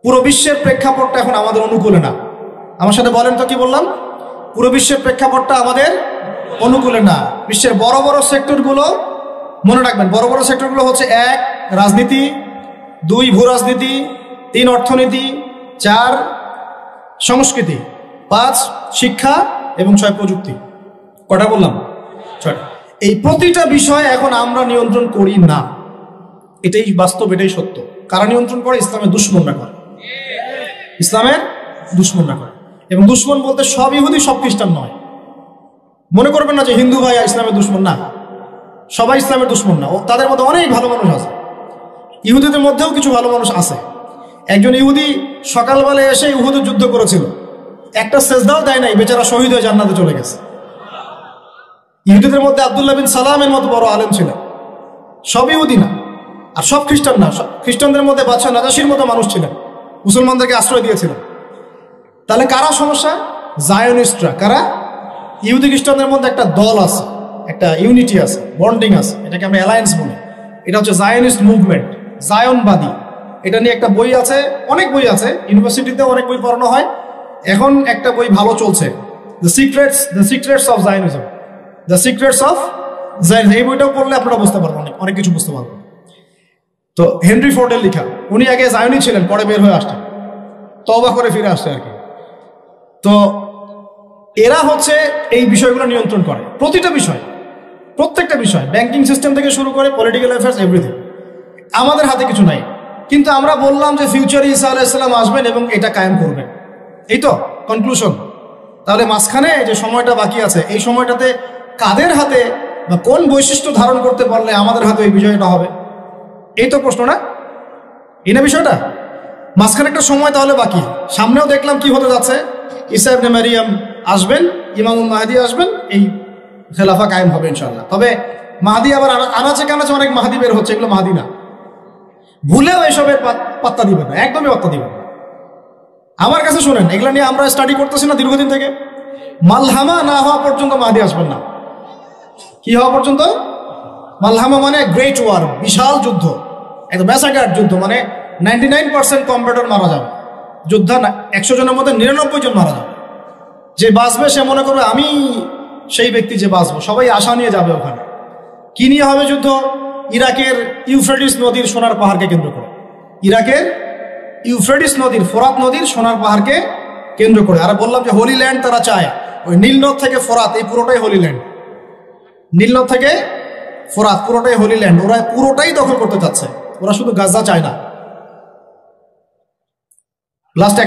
পুরো বিশ্বের প্রেক্ষাপটটা এখন আমাদের অনুকূলে না। আমার সাথে বলেন তো কি বললাম? পুরো বিশ্বের প্রেক্ষাপটটা আমাদের অনুকূলে না। বিশ্বের বড় বড় সেক্টরগুলো মনে রাখবেন, বড় বড় সেক্টরগুলো হচ্ছে 1 রাজনীতি, 2 ভূ রাজনীতি, 3 অর্থনীতি, 4 সংস্কৃতি, 5 শিক্ষা এবং 6 প্রযুক্তি। কটা বললাম? 6টা। এই প্রতিটা বিষয় এখন আমরা নিয়ন্ত্রণ করি না, এটাই বাস্তব, এটাই সত্য। কারা নিয়ন্ত্রণ করে? ইসলামের দুশমনরা করে, ইসলামের দুশমনরা করে। এবং দুশমন বলতে সব ইহুদি সব খ্রিস্টান নয়। মনে করবেন না যে হিন্দু ভাই ইসলামের দুশমন, না, সবাই ইসলামের দুশমন না। তাদের মধ্যে অনেক ভালো মানুষ আছে, ইহুদিদের মধ্যেও কিছু ভালো মানুষ আছে। একজন ইহুদি সকালবেলায় এসে উহুদের যুদ্ধ করেছিল, একটা সেজদাও দেয় নাই, বেচারা শহীদ হয়ে জান্নাতে চলে গেছে। ইহুদিদের মধ্যে আব্দুল্লাহ বিন সালামের মতো বড় আলেম ছিলেন। সব ইহুদি না, আর সব খ্রিস্টান না। খ্রিস্টানদের মধ্যে বাদশাহ নাজাশির মতো মানুষ ছিলেন, মুসলমানদেরকে আশ্রয় দিয়েছিলেন। তাহলে কারা সমস্যা? জায়নিস্টরা। কারা? ইহুদি খ্রিস্টানদের মধ্যে একটা দল আছে, একটা ইউনিটি আছে, বন্ডিং আছে, এটাকে আমরা অ্যালায়েন্স বলি। এটা হচ্ছে জায়নিস্ট মুভমেন্ট, জায়নবাদী। এটা নিয়ে একটা বই আছে, অনেক বই আছে, ইউনিভার্সিটিতে অনেক বই পড়ানো হয়। এখন একটা বই ভালো চলছে, the secrets of Zionism, the secrets of Zionism. এই বইটাও পড়লে আপনারা বুঝতে পারবেন, অনেক কিছু বুঝতে পারবেন। তো হেনরি ফোর্ডের লেখা, উনি আগে জায়নি ছিলেন, পরে বের হয়ে আসতেন, তওবা করে ফিরে আসছে আর কি। তো এরা হচ্ছে এই বিষয়গুলো নিয়ন্ত্রণ করে, প্রতিটা বিষয়, প্রত্যেকটা বিষয়, ব্যাংকিং সিস্টেম থেকে শুরু করে পলিটিক্যাল অ্যাফেয়ার্স, এভরিথিং। আমাদের হাতে কিছু নাই, কিন্তু আমরা বললাম যে ফিউচারে ঈসা আলাইহিস সালাম আসবেন এবং এটা কায়েম করবেন, এই তো কনক্লুশন। তাহলে মাঝখানে যে সময়টা বাকি আছে, এই সময়টাতে কাদের হাতে বা কোন বৈশিষ্ট্য ধারণ করতে পারলে আমাদের হাতে এই বিষয়টা হবে, এই তো প্রশ্ন, না? এই না বিষয়টা? মাঝখানে একটা সময় তাহলে বাকি। সামনেও দেখলাম কি হতে যাচ্ছে, ঈসা ইবনে মারিয়াম আসবেন, ইমামুল মাহদি আসবেন, এই খেলাফা কায়েম হবে ইনশাআল্লাহ। তবে মাহদি আবার আনাচে কানাচে অনেক মাহদি বের হচ্ছে, এগুলো মাহদি না। ভুলেও এসবের পাত্তা দিবেন না, একদমই পাত্তা দিবেন না। আমার কাছে শুনেন, এগুলো নিয়ে আমরা স্টাডি করতেছি না দীর্ঘদিন থেকে। মালহামা না হওয়া পর্যন্ত মাহদি আসবেন না। কি হওয়া পর্যন্ত? মালহামা মানে গ্রেট ওয়ার, বিশাল যুদ্ধ, একদম ম্যাসাকার যুদ্ধ, মানে 99% কম্ব্যাটর মারা যাবে। যোদ্ধা 100 জনের মধ্যে 99 জন মারা যাবে। যে বাঁচবে সে মনে করবে আমি সেই ব্যক্তি যে বাঁচবো, সবাই আশা নিয়ে যাবে ওখানে। কি নিয়ে হবে যুদ্ধ? ইরাকের ইউফ্রেটিস নদীর সোনার পাহাড়কে কেন্দ্র করে, ইরাকের ইউফ্রেটিস নদীর, ফোরাত নদীর সোনার পাহাড়কে কেন্দ্র করে। আর বললাম যে হোলি ল্যান্ড তারা চায়, ওই নীলনদ থেকে ফোরাত, এই পুরোটাই হোলি ল্যান্ড। নীলনদ থেকে ফোরাত পুরোটাই হোলি ল্যান্ড, ওরা পুরোটাই দখল করতে চাচ্ছে। ওরা শুধু গাজা চায় না। লাস্ট